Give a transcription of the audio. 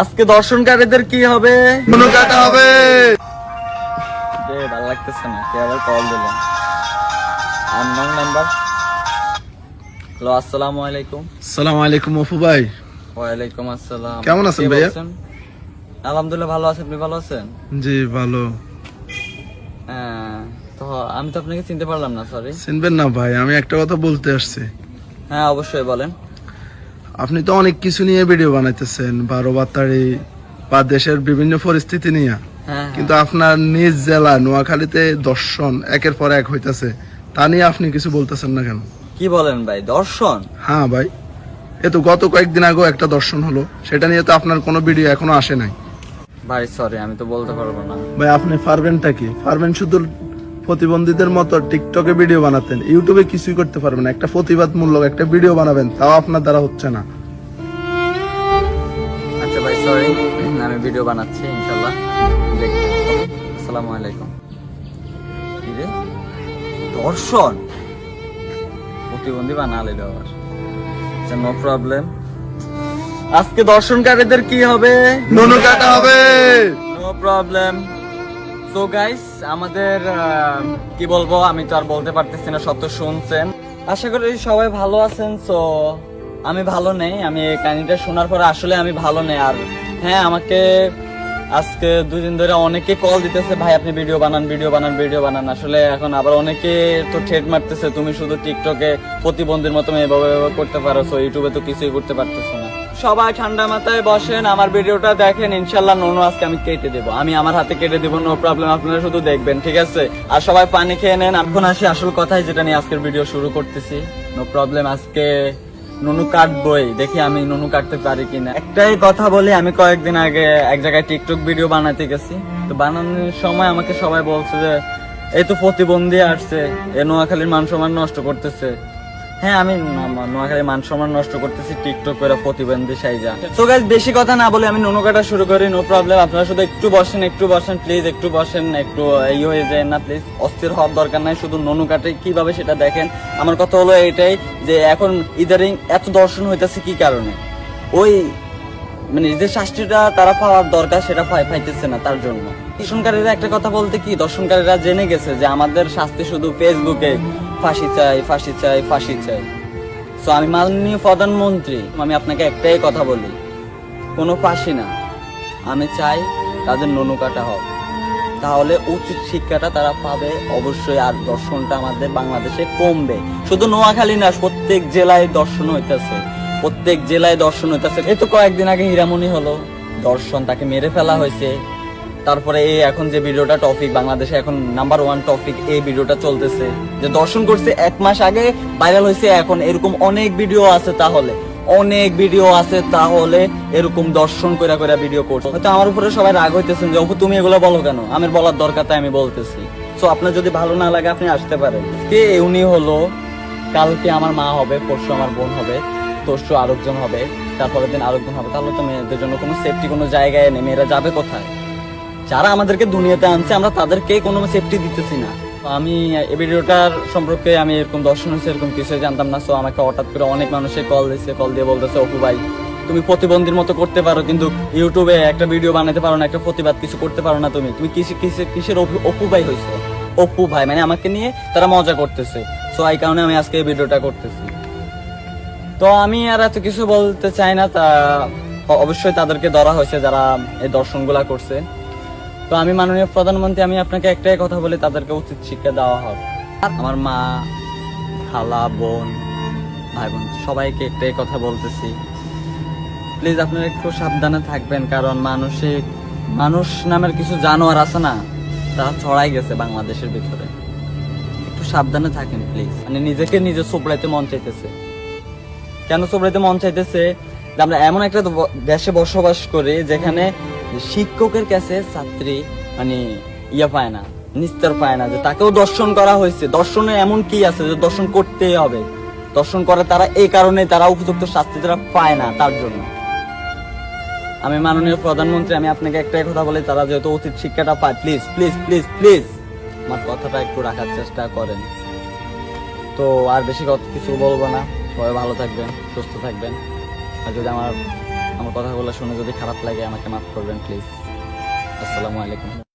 আজকে দর্শনকারীদের কি হবে? মনো কাটা হবে। ভালো লাগতেছে না, কে আবার কল দিল? Unknown number. হ্যালো, আসসালামু আলাইকুম। আসসালামু আলাইকুম অপু ভাই। ওয়ালাইকুম আসসালাম। কেমন আছেন কে ভাইয়া? বলছেন? আলহামদুলিল্লাহ ভালো আছি, আপনি ভালো আছেন? জি ভালো। হ্যাঁ, তো আমি তো আপনাকে চিনতে পারলাম না, সরি। চিনবেন না ভাই, আমি একটা কথা বলতে আসছি। হ্যাঁ অবশ্যই বলেন। আপনি তো অনেক কিছু নিয়ে ভিডিও বানাইতেছেন, 12 বা দেশের বিভিন্ন পরিস্থিতি নিয়ে, হ্যাঁ কিন্তু আপনার নিজ জেলা নোয়াখালীতে দর্শন একের পর এক হইতাছে, তা নিয়ে আপনি কিছু বলতেছেন না কেন? কি বলেন ভাই, দর্শন? হ্যাঁ ভাই, এ তো গত কয়েকদিন আগেও একটা দর্শন হলো, সেটা নিয়ে তো আপনার কোনো ভিডিও এখনো আসে নাই। ভাই সরি, আমি তো বলতে পারবো না। ভাই আপনি পারবেনটা কি? পারবেন শুধু প্রতিবন্ধীদের মতো টিকটকে ভিডিও বানাতেন, ইউটিউবে কিছুই করতে পারবেন না। একটা প্রতিবাদমূলক একটা ভিডিও বানাবেন, তাও আপনার দ্বারা হচ্ছে না। আচ্ছা ভাই সরি, আমি ভিডিও বানাচ্ছি ইনশাল্লাহ, দেখবেন। আসসালামু আলাইকুম। কি রে, দর্শন প্রতিবন্ধী বানালে আবার? আচ্ছা নো প্রবলেম। আজকে দর্শনকারীদের কি হবে? মনো কাটা হবে। No problem. সো গাইস, আমাদের কি বলবো, আমি তো আর বলতে পারতেছি না, সব তো শুনছেন। আশা করি সবাই ভালো আছেন। সো আমি ভালো নেই, আমি এই কাহিনীটা শোনার পরে আসলে আমি ভালো নেই। আর হ্যাঁ, আমাকে আজকে 2 দিন ধরে অনেকে কল দিতেছে, ভাই আপনি ভিডিও বানান, ভিডিও বানান, ভিডিও বানান। আসলে এখন আবার অনেকে তো ঠেট মারতেছে, তুমি শুধু টিকটকে প্রতিবন্ধীর মতো এভাবে করতে পারো, সো ইউটিউবে তো কিছুই করতে পারতেছো না। সবাই ঠান্ডা মাথায় বসেন, আমার ভিডিওটা দেখেন, ইনশাল্লাহ নোনো আজকে আমি কেটে দেবো, আমি আমার হাতে কেটে দেবো, নো প্রবলেম। আপনারা শুধু দেখবেন, ঠিক আছে? আর সবাই পানি খেয়ে নেন। এখন আসি আসল কথাই, যেটা নিয়ে আজকের ভিডিও শুরু করতেছি। নো প্রবলেম, আজকে নুনু কাটবই, দেখি আমি নুনু কাটতে পারি কিনা। একটাই কথা বলি, আমি কয়েকদিন আগে এক জায়গায় টিকটক ভিডিও বানাতে গেছি। তো বানানোর সময় আমাকে সবাই বলছে যে এই তো প্রতিবন্ধী আসছে, এ নোয়াখালীর মান সম্মান নষ্ট করতেছে। হ্যাঁ, আমি নোয়াখালীর মান সম্মান নষ্ট করতেছি টিকটক করে প্রতিবন্ধী সাইজা। সো গাইস, বেশি কথা না বলে আমি নুনু কাটা শুরু করি। নো প্রবলেম, আপনারা শুধু একটু বসেন প্লিজ, একটু বসেন, একটু হয়ে যায় না প্লিজ, অস্থির হওয়ার দরকার নাই, শুধু নুনু কাটে কিভাবে সেটা দেখেন। আমার কথা হলো এইটাই যে এখন ইদারিং এত দর্শন হইতেছে কি কারণে? ওই মানে যে শাস্তিটা তারা পাওয়ার দরকার সেটা পাইতেছে না, তার জন্য। দর্শনকারীরা একটা কথা বলতে কি, দর্শনকারীরা জেনে গেছে যে আমাদের শাস্তি শুধু ফেসবুকে ফাঁসি চাই, ফাঁসি চাই, ফাঁসি চাই। সো আমি মাননীয় প্রধানমন্ত্রী, আমি আপনাকে একটাই কথা বলি, কোনো ফাঁসি না, আমি চাই তাদের নুনু কাটা হোক, তাহলে উচিত শিক্ষাটা তারা পাবে অবশ্যই। আর দর্শনটা আমাদের বাংলাদেশে কমবে, শুধু নোয়াখালী না, প্রত্যেক জেলায় দর্শন হইতেছে, প্রত্যেক জেলায় দর্শন হইতেছে। এই তো কয়েকদিন আগে হীরামণি হলো দর্শন, তাকে মেরে ফেলা হয়েছে। তারপরে এই এখন যে ভিডিওটা টপিক, বাংলাদেশে এখন নাম্বার 1 টপিক, এই ভিডিওটা চলতেছে যে দর্শন করছে, 1 মাস আগে ভাইরাল হয়েছে। এখন এরকম অনেক ভিডিও আছে, তাহলে অনেক ভিডিও আছে, তাহলে এরকম দর্শন কইরা কইরা ভিডিও করছে। হয়তো আমার উপরে সবাই রাগ হইতেছেন যে অপু তুমি এগুলো বলো কেন, আমার বলার দরকার তাই আমি বলতেছি। সো আপনার যদি ভালো না লাগে আপনি আসতে পারেন। কে উনি হলো, কালকে আমার মা হবে, পরশু আমার বোন হবে, তরশু আরেকজন হবে, তারপরের দিন আরেকজন হবে। তাহলে তো মেয়েদের জন্য কোনো সেফটি কোনো জায়গায় নেই, মেয়েরা যাবে কোথায়? যারা আমাদেরকে দুনিয়াতে আনছে আমরা তাদেরকে কোনো সেফটি দিতেছি না। আমি এই ভিডিওটার সম্পর্কে আমি এরকম দর্শন হচ্ছে এরকম কিছুই জানতাম না। সো আমাকে হঠাৎ করে অনেক মানুষে কল দিয়েছে, কল দিয়ে বলতেছে অপু ভাই তুমি প্রতিবন্ধীর মতো করতে পারো, কিন্তু ইউটিউবে একটা ভিডিও বানাতে পারো না, একটা প্রতিবাদ কিছু করতে পারো না, তুমি কিসের অপু ভাই হয়েছো? অপু ভাই মানে আমাকে নিয়ে তারা মজা করতেছে। সো এই কারণে আমি আজকে এই ভিডিওটা করতেছি। তো আমি আর এত কিছু বলতে চাই না, তা অবশ্যই তাদেরকে ধরা হয়েছে যারা এই দর্শনগুলা করছে। তো আমি মাননীয় প্রধানমন্ত্রী, আমি আপনাকে একটাই কথা বলি, তাদেরকে উচিত শিক্ষা দেওয়া হোক। আমার মা, খালা, বোন, ভাই বোন সবাইকে একটাই কথা বলতেছি, প্লিজ আপনারা একটু সাবধানে থাকবেন, কারণ মানুষ নামের কিছু জানোয়ার আছে না, তারা ছড়াই গেছে বাংলাদেশের ভিতরে। একটু সাবধানে থাকেন প্লিজ। মানে নিজেকে নিজে চোপড়াইতে মন চাইতেছে। কেন চোপড়াইতে মন চাইতেছে? আমরা এমন একটা দেশে বসবাস করি যেখানে শিক্ষকের কাছে ছাত্রী মানে পায় না, নিস্তার পায় না, যে তাকেও দর্শন করা হয়েছে। দর্শনে এমন কি আছে যে দর্শন করতেই হবে? দর্শন করে তারা এই কারণে তারা উপযুক্ত শাস্তি তারা পায় না, তার জন্য। আমি মাননীয় প্রধানমন্ত্রী, আমি আপনাকে একটাই কথা বলি, তারা যেহেতু উচিত শিক্ষাটা পায়, প্লিজ প্লিজ প্লিজ প্লিজ আমার কথাটা একটু রাখার চেষ্টা করেন। তো আর বেশি কিছু বলবো না, সবাই ভালো থাকবেন, সুস্থ থাকবেন। আর যদি আমার আমার কথাগুলো শুনে যদি খারাপ লাগে আমাকে মাফ করবেন প্লিজ। আসসালামু আলাইকুম।